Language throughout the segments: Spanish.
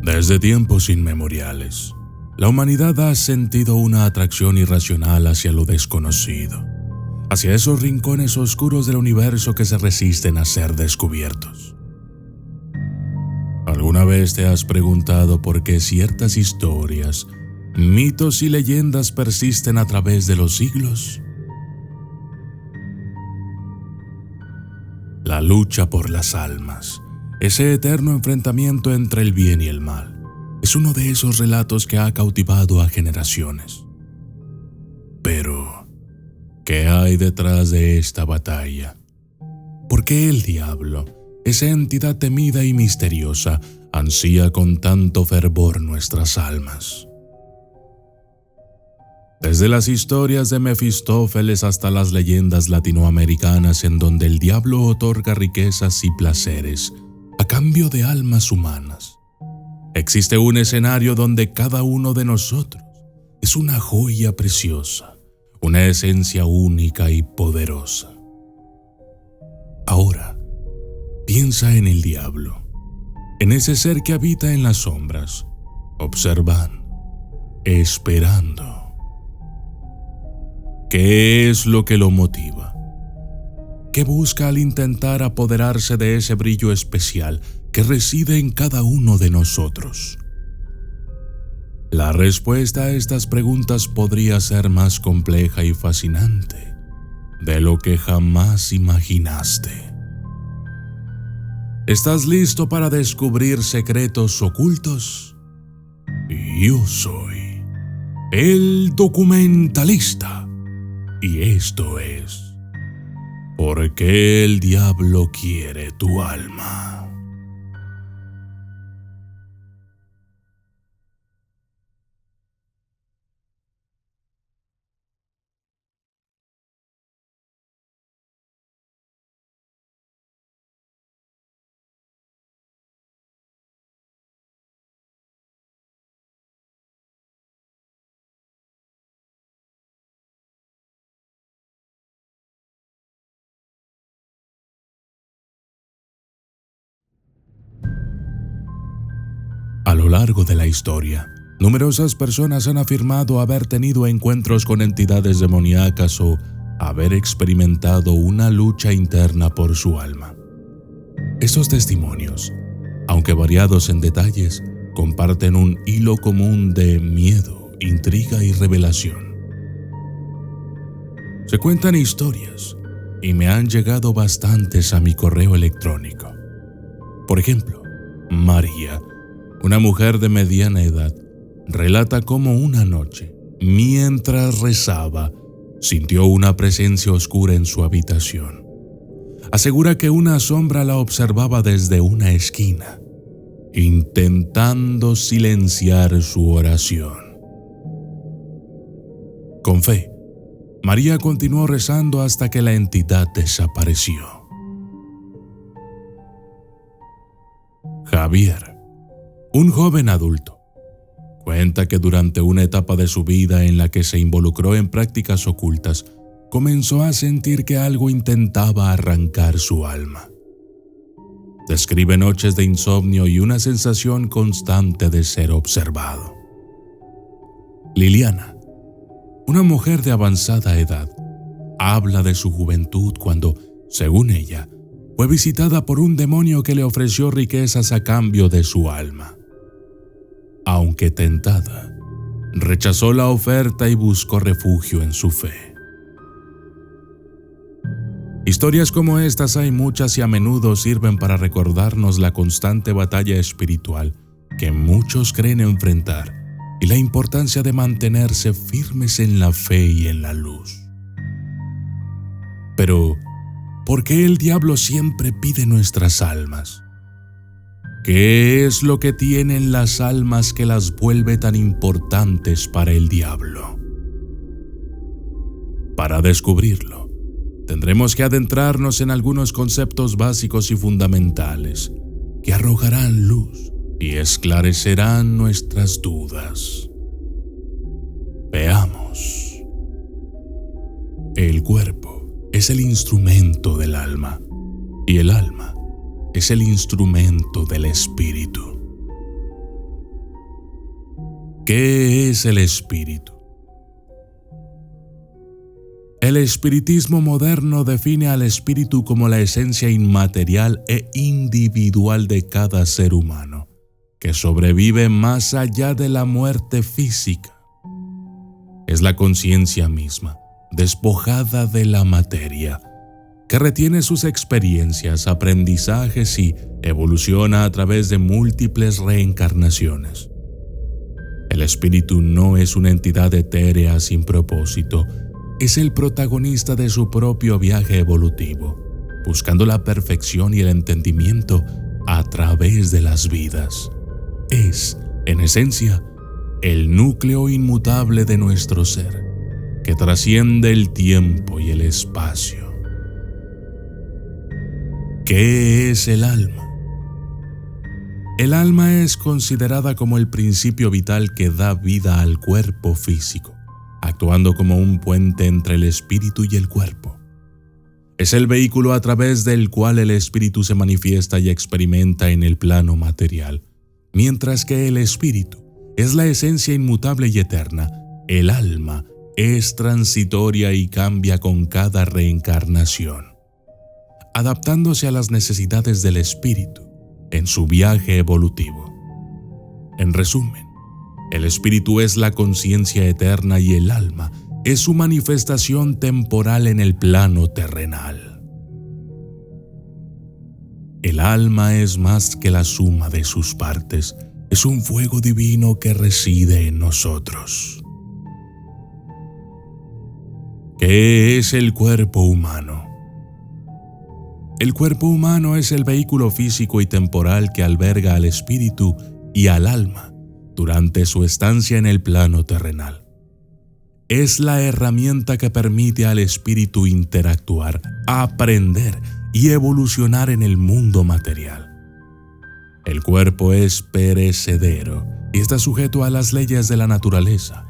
Desde tiempos inmemoriales, la humanidad ha sentido una atracción irracional hacia lo desconocido, hacia esos rincones oscuros del universo que se resisten a ser descubiertos. ¿Alguna vez te has preguntado por qué ciertas historias, mitos y leyendas persisten a través de los siglos? La lucha por las almas, ese eterno enfrentamiento entre el bien y el mal, es uno de esos relatos que ha cautivado a generaciones. Pero, ¿qué hay detrás de esta batalla? ¿Por qué el diablo, esa entidad temida y misteriosa, ansía con tanto fervor nuestras almas? Desde las historias de Mefistófeles hasta las leyendas latinoamericanas en donde el diablo otorga riquezas y placeres a cambio de almas humanas, existe un escenario donde cada uno de nosotros es una joya preciosa, una esencia única y poderosa. Ahora, piensa en el diablo, en ese ser que habita en las sombras, observando, esperando. ¿Qué es lo que lo motiva? ¿Qué busca al intentar apoderarse de ese brillo especial que reside en cada uno de nosotros? La respuesta a estas preguntas podría ser más compleja y fascinante de lo que jamás imaginaste. ¿Estás listo para descubrir secretos ocultos? Yo soy el documentalista. Y esto es ¿por qué el diablo quiere tu alma? A lo largo de la historia, numerosas personas han afirmado haber tenido encuentros con entidades demoníacas o haber experimentado una lucha interna por su alma. Estos testimonios, aunque variados en detalles, comparten un hilo común de miedo, intriga y revelación. Se cuentan historias y me han llegado bastantes a mi correo electrónico. Por ejemplo, María, una mujer de mediana edad, relata cómo una noche, mientras rezaba, sintió una presencia oscura en su habitación. Asegura que una sombra la observaba desde una esquina, intentando silenciar su oración. Con fe, María continuó rezando hasta que la entidad desapareció. Javier, un joven adulto, cuenta que durante una etapa de su vida en la que se involucró en prácticas ocultas, comenzó a sentir que algo intentaba arrancar su alma. Describe noches de insomnio y una sensación constante de ser observado. Liliana, una mujer de avanzada edad, habla de su juventud cuando, según ella, fue visitada por un demonio que le ofreció riquezas a cambio de su alma. Aunque tentada, rechazó la oferta y buscó refugio en su fe. Historias como estas hay muchas y a menudo sirven para recordarnos la constante batalla espiritual que muchos creen enfrentar y la importancia de mantenerse firmes en la fe y en la luz. Pero, ¿por qué el diablo siempre pide nuestras almas? ¿Qué es lo que tienen las almas que las vuelve tan importantes para el diablo? Para descubrirlo, tendremos que adentrarnos en algunos conceptos básicos y fundamentales que arrojarán luz y esclarecerán nuestras dudas. Veamos. El cuerpo es el instrumento del alma y el alma es el instrumento del espíritu. ¿Qué es el espíritu? El espiritismo moderno define al espíritu como la esencia inmaterial e individual de cada ser humano, que sobrevive más allá de la muerte física. Es la conciencia misma, despojada de la materia, que retiene sus experiencias, aprendizajes y evoluciona a través de múltiples reencarnaciones. El espíritu no es una entidad etérea sin propósito, es el protagonista de su propio viaje evolutivo, buscando la perfección y el entendimiento a través de las vidas. Es, en esencia, el núcleo inmutable de nuestro ser, que trasciende el tiempo y el espacio. ¿Qué es el alma? El alma es considerada como el principio vital que da vida al cuerpo físico, actuando como un puente entre el espíritu y el cuerpo. Es el vehículo a través del cual el espíritu se manifiesta y experimenta en el plano material, mientras que el espíritu es la esencia inmutable y eterna. El alma es transitoria y cambia con cada reencarnación, adaptándose a las necesidades del espíritu en su viaje evolutivo. En resumen, el espíritu es la conciencia eterna y el alma es su manifestación temporal en el plano terrenal. El alma es más que la suma de sus partes, es un fuego divino que reside en nosotros. ¿Qué es el cuerpo humano? El cuerpo humano es el vehículo físico y temporal que alberga al espíritu y al alma durante su estancia en el plano terrenal. Es la herramienta que permite al espíritu interactuar, aprender y evolucionar en el mundo material. El cuerpo es perecedero y está sujeto a las leyes de la naturaleza,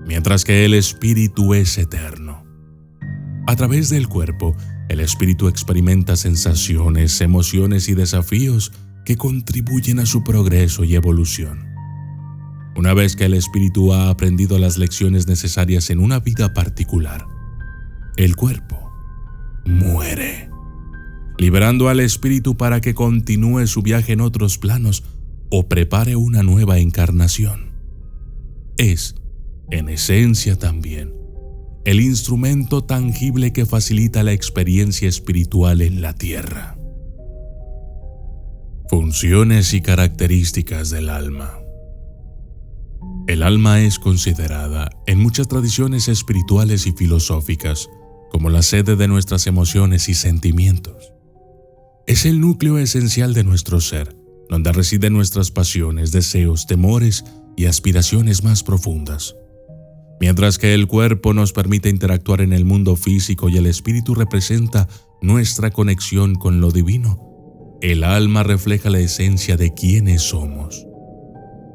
mientras que el espíritu es eterno. A través del cuerpo, el espíritu experimenta sensaciones, emociones y desafíos que contribuyen a su progreso y evolución. Una vez que el espíritu ha aprendido las lecciones necesarias en una vida particular, el cuerpo muere, liberando al espíritu para que continúe su viaje en otros planos o prepare una nueva encarnación. Es, en esencia también, el instrumento tangible que facilita la experiencia espiritual en la tierra. Funciones y características del alma. El alma es considerada, en muchas tradiciones espirituales y filosóficas, como la sede de nuestras emociones y sentimientos. Es el núcleo esencial de nuestro ser, donde residen nuestras pasiones, deseos, temores y aspiraciones más profundas. Mientras que el cuerpo nos permite interactuar en el mundo físico y el espíritu representa nuestra conexión con lo divino, el alma refleja la esencia de quiénes somos.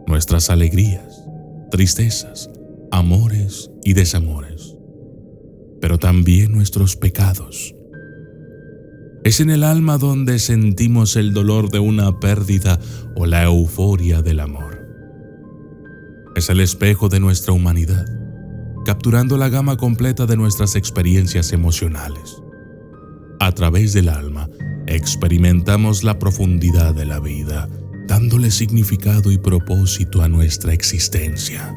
Nuestras alegrías, tristezas, amores y desamores, pero también nuestros pecados. Es en el alma donde sentimos el dolor de una pérdida o la euforia del amor. Es el espejo de nuestra humanidad, capturando la gama completa de nuestras experiencias emocionales. A través del alma, experimentamos la profundidad de la vida, dándole significado y propósito a nuestra existencia.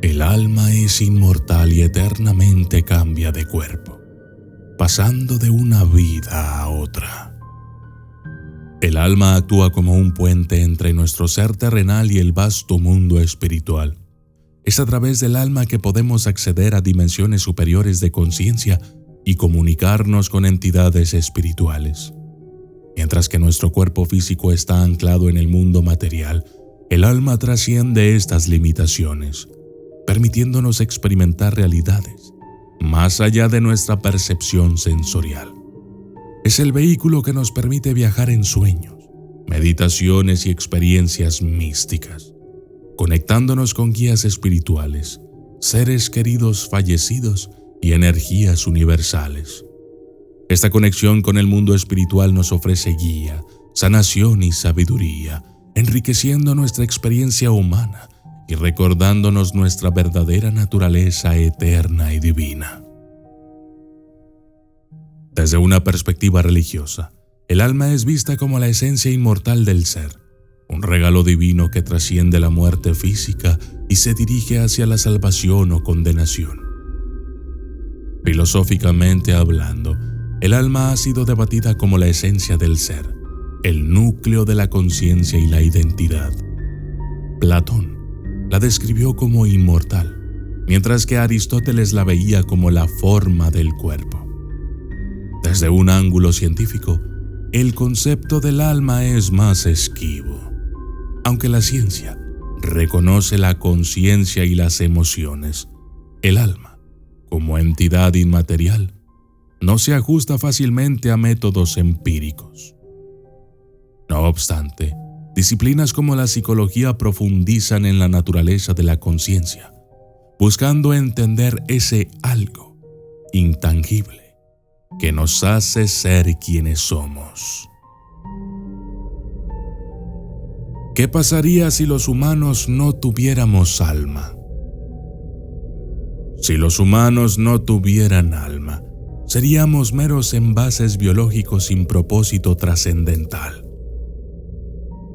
El alma es inmortal y eternamente cambia de cuerpo, pasando de una vida a otra. El alma actúa como un puente entre nuestro ser terrenal y el vasto mundo espiritual. Es a través del alma que podemos acceder a dimensiones superiores de conciencia y comunicarnos con entidades espirituales. Mientras que nuestro cuerpo físico está anclado en el mundo material, el alma trasciende estas limitaciones, permitiéndonos experimentar realidades más allá de nuestra percepción sensorial. Es el vehículo que nos permite viajar en sueños, meditaciones y experiencias místicas, conectándonos con guías espirituales, seres queridos fallecidos y energías universales. Esta conexión con el mundo espiritual nos ofrece guía, sanación y sabiduría, enriqueciendo nuestra experiencia humana y recordándonos nuestra verdadera naturaleza eterna y divina. Desde una perspectiva religiosa, el alma es vista como la esencia inmortal del ser, un regalo divino que trasciende la muerte física y se dirige hacia la salvación o condenación. Filosóficamente hablando, el alma ha sido debatida como la esencia del ser, el núcleo de la conciencia y la identidad. Platón la describió como inmortal, mientras que Aristóteles la veía como la forma del cuerpo. Desde un ángulo científico, el concepto del alma es más esquivo. Aunque la ciencia reconoce la conciencia y las emociones, el alma, como entidad inmaterial, no se ajusta fácilmente a métodos empíricos. No obstante, disciplinas como la psicología profundizan en la naturaleza de la conciencia, buscando entender ese algo intangible que nos hace ser quienes somos. ¿Qué pasaría si los humanos no tuviéramos alma? Si los humanos no tuvieran alma, seríamos meros envases biológicos sin propósito trascendental.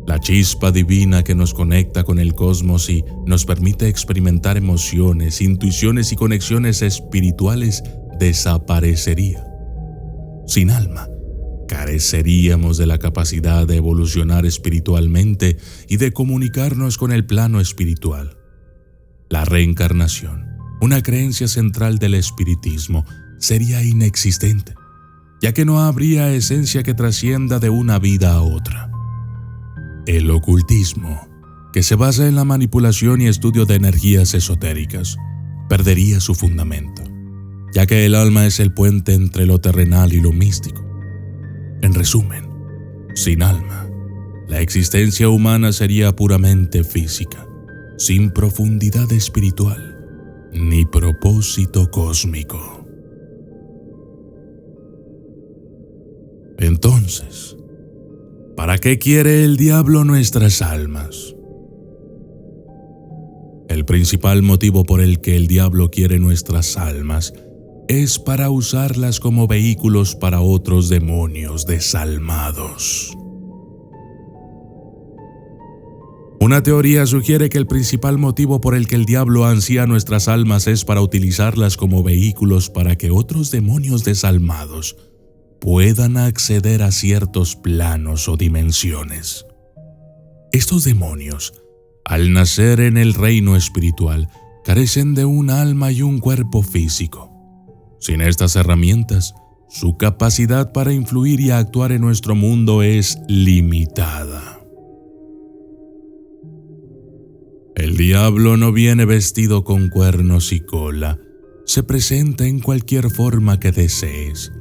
La chispa divina que nos conecta con el cosmos y nos permite experimentar emociones, intuiciones y conexiones espirituales desaparecería. Sin alma, careceríamos de la capacidad de evolucionar espiritualmente y de comunicarnos con el plano espiritual. La reencarnación, una creencia central del espiritismo, sería inexistente, ya que no habría esencia que trascienda de una vida a otra. El ocultismo, que se basa en la manipulación y estudio de energías esotéricas, perdería su fundamento, ya que el alma es el puente entre lo terrenal y lo místico. En resumen, sin alma, la existencia humana sería puramente física, sin profundidad espiritual ni propósito cósmico. Entonces, ¿para qué quiere el diablo nuestras almas? El principal motivo por el que el diablo quiere nuestras almas es para usarlas como vehículos para otros demonios desalmados. Una teoría sugiere que el principal motivo por el que el diablo ansía nuestras almas es para utilizarlas como vehículos para que otros demonios desalmados puedan acceder a ciertos planos o dimensiones. Estos demonios, al nacer en el reino espiritual, carecen de un alma y un cuerpo físico. Sin estas herramientas, su capacidad para influir y actuar en nuestro mundo es limitada. El diablo no viene vestido con cuernos y cola, se presenta en cualquier forma que desees,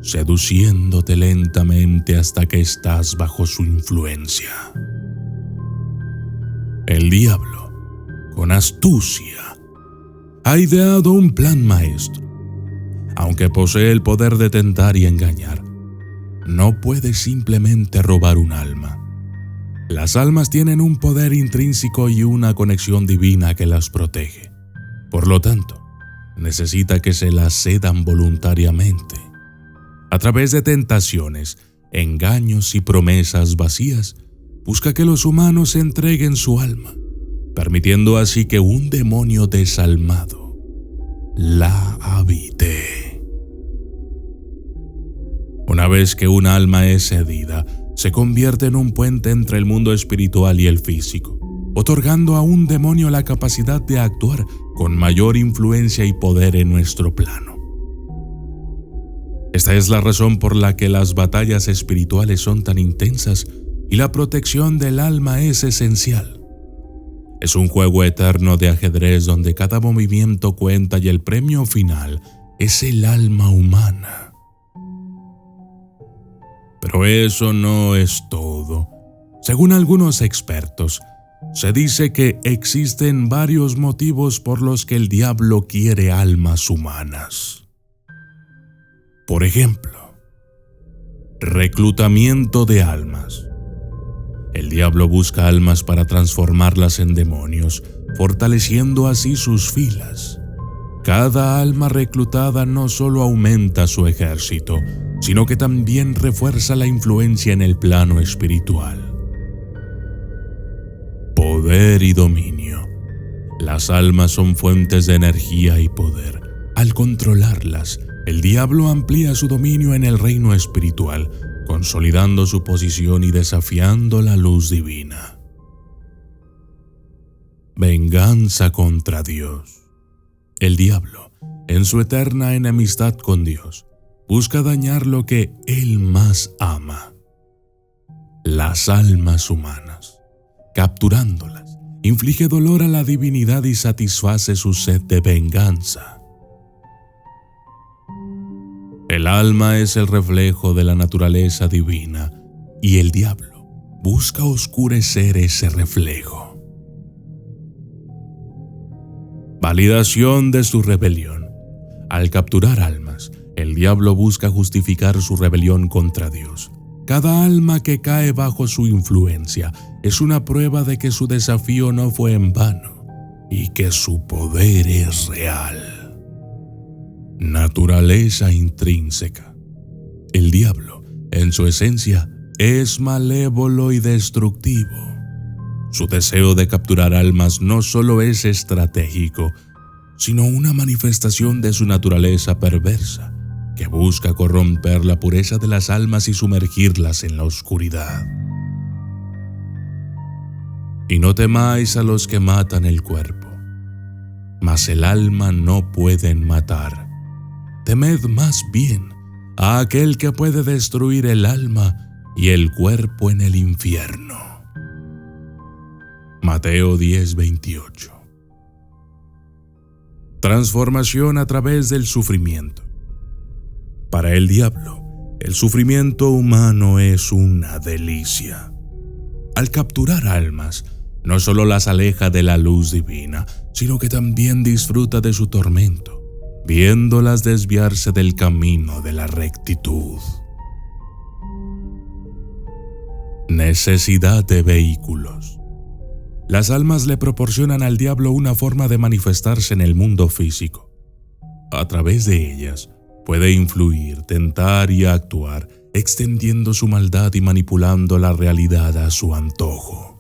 seduciéndote lentamente hasta que estás bajo su influencia. El diablo, con astucia, ha ideado un plan maestro. Aunque posee el poder de tentar y engañar, no puede simplemente robar un alma. Las almas tienen un poder intrínseco y una conexión divina que las protege. Por lo tanto, necesita que se las cedan voluntariamente. A través de tentaciones, engaños y promesas vacías, busca que los humanos entreguen su alma, permitiendo así que un demonio desalmado la habite. Una vez que un alma es cedida, se convierte en un puente entre el mundo espiritual y el físico, otorgando a un demonio la capacidad de actuar con mayor influencia y poder en nuestro plano. Esta es la razón por la que las batallas espirituales son tan intensas y la protección del alma es esencial. Es un juego eterno de ajedrez donde cada movimiento cuenta y el premio final es el alma humana. Pero eso no es todo. Según algunos expertos, se dice que existen varios motivos por los que el diablo quiere almas humanas. Por ejemplo, reclutamiento de almas. el diablo busca almas para transformarlas en demonios, fortaleciendo así sus filas. Cada alma reclutada no solo aumenta su ejército, sino que también refuerza la influencia en el plano espiritual. Poder y dominio. Las almas son fuentes de energía y poder. Al controlarlas, el diablo amplía su dominio en el reino espiritual, consolidando su posición y desafiando la luz divina. Venganza contra Dios. El diablo, en su eterna enemistad con Dios, busca dañar lo que Él más ama: las almas humanas. Capturándolas, inflige dolor a la divinidad y satisface su sed de venganza. El alma es el reflejo de la naturaleza divina y el diablo busca oscurecer ese reflejo. Validación de su rebelión. Al capturar almas, el diablo busca justificar su rebelión contra Dios. Cada alma que cae bajo su influencia es una prueba de que su desafío no fue en vano y que su poder es real. Naturaleza intrínseca. El diablo, en su esencia, es malévolo y destructivo. Su deseo de capturar almas no solo es estratégico, sino una manifestación de su naturaleza perversa, que busca corromper la pureza de las almas y sumergirlas en la oscuridad. Y no temáis a los que matan el cuerpo, mas el alma no pueden matar. Temed más bien a aquel que puede destruir el alma y el cuerpo en el infierno. Mateo 10:28. Transformación a través del sufrimiento. Para el diablo, el sufrimiento humano es una delicia. Al capturar almas, no solo las aleja de la luz divina, sino que también disfruta de su tormento, viéndolas desviarse del camino de la rectitud. Necesidad de vehículos. Las almas le proporcionan al diablo una forma de manifestarse en el mundo físico. A través de ellas, puede influir, tentar y actuar, extendiendo su maldad y manipulando la realidad a su antojo.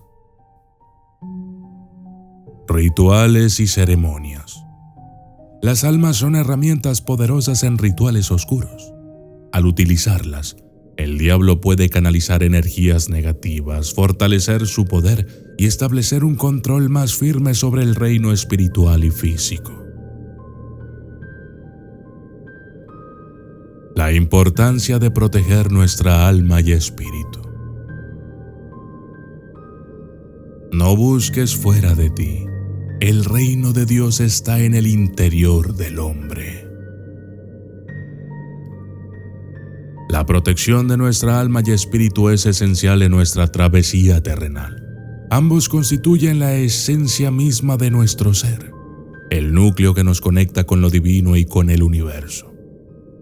Rituales y ceremonias. Las almas son herramientas poderosas en rituales oscuros. Al utilizarlas, el diablo puede canalizar energías negativas, fortalecer su poder y establecer un control más firme sobre el reino espiritual y físico. La importancia de proteger nuestra alma y espíritu. No busques fuera de ti. El reino de Dios está en el interior del hombre. La protección de nuestra alma y espíritu es esencial en nuestra travesía terrenal. Ambos constituyen la esencia misma de nuestro ser, el núcleo que nos conecta con lo divino y con el universo.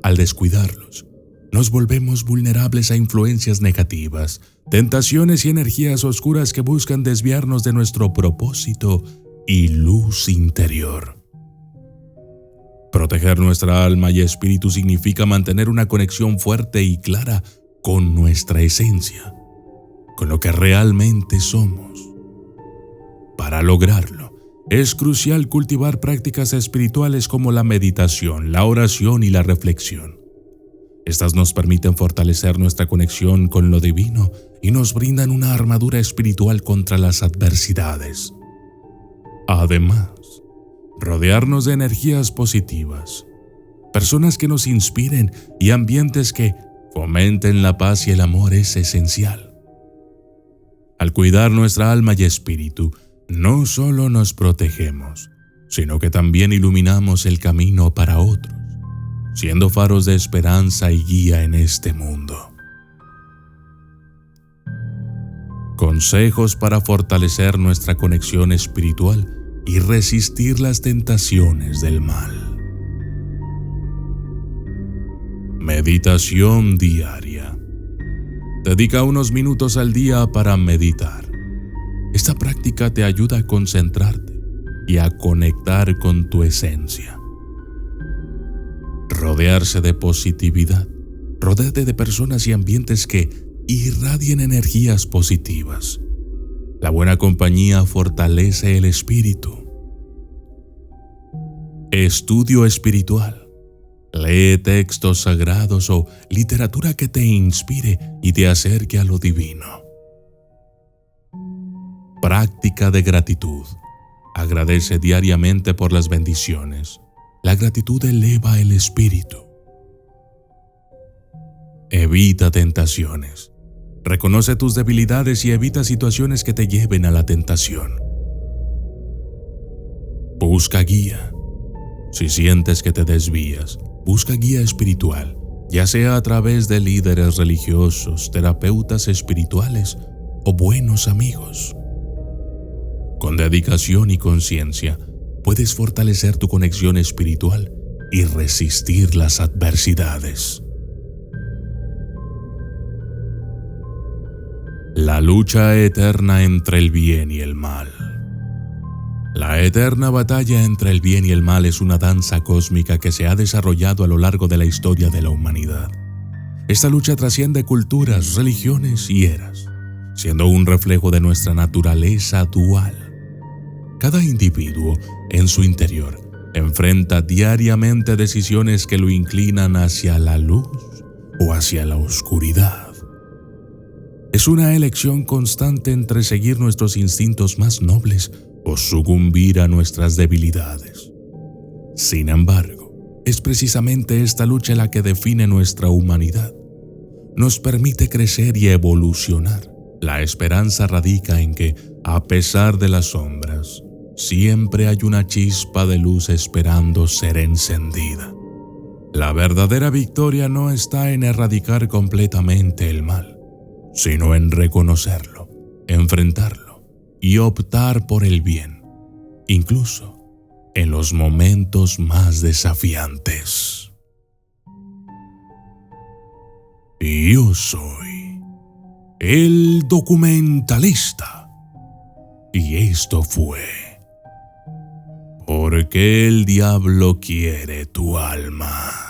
Al descuidarlos, nos volvemos vulnerables a influencias negativas, tentaciones y energías oscuras que buscan desviarnos de nuestro propósito y luz interior. Proteger nuestra alma y espíritu significa mantener una conexión fuerte y clara con nuestra esencia, con lo que realmente somos. Para lograrlo, es crucial cultivar prácticas espirituales como la meditación, la oración y la reflexión. Estas nos permiten fortalecer nuestra conexión con lo divino y nos brindan una armadura espiritual contra las adversidades. Además, rodearnos de energías positivas, personas que nos inspiren y ambientes que fomenten la paz y el amor es esencial. Al cuidar nuestra alma y espíritu, no solo nos protegemos, sino que también iluminamos el camino para otros, siendo faros de esperanza y guía en este mundo. Consejos para fortalecer nuestra conexión espiritual y resistir las tentaciones del mal. Meditación diaria. Dedica unos minutos al día para meditar. Esta práctica te ayuda a concentrarte y a conectar con tu esencia. Rodearse de positividad. Rodéate de personas y ambientes que irradien energías positivas. La buena compañía fortalece el espíritu. Estudio espiritual. Lee textos sagrados o literatura que te inspire y te acerque a lo divino. Práctica de gratitud. Agradece diariamente por las bendiciones. La gratitud eleva el espíritu. Evita tentaciones. Reconoce tus debilidades y evita situaciones que te lleven a la tentación. Busca guía. Si sientes que te desvías, busca guía espiritual, ya sea a través de líderes religiosos, terapeutas espirituales o buenos amigos. Con dedicación y conciencia, puedes fortalecer tu conexión espiritual y resistir las adversidades. La lucha eterna entre el bien y el mal. La eterna batalla entre el bien y el mal es una danza cósmica que se ha desarrollado a lo largo de la historia de la humanidad. Esta lucha trasciende culturas, religiones y eras, siendo un reflejo de nuestra naturaleza dual. Cada individuo, en su interior, enfrenta diariamente decisiones que lo inclinan hacia la luz o hacia la oscuridad. Es una elección constante entre seguir nuestros instintos más nobles o sucumbir a nuestras debilidades. Sin embargo, es precisamente esta lucha la que define nuestra humanidad. Nos permite crecer y evolucionar. La esperanza radica en que, a pesar de las sombras, siempre hay una chispa de luz esperando ser encendida. La verdadera victoria no está en erradicar completamente el mal, sino en reconocerlo, enfrentarlo y optar por el bien, incluso en los momentos más desafiantes. Yo soy el documentalista y esto fue ¿Por qué el diablo quiere tu alma?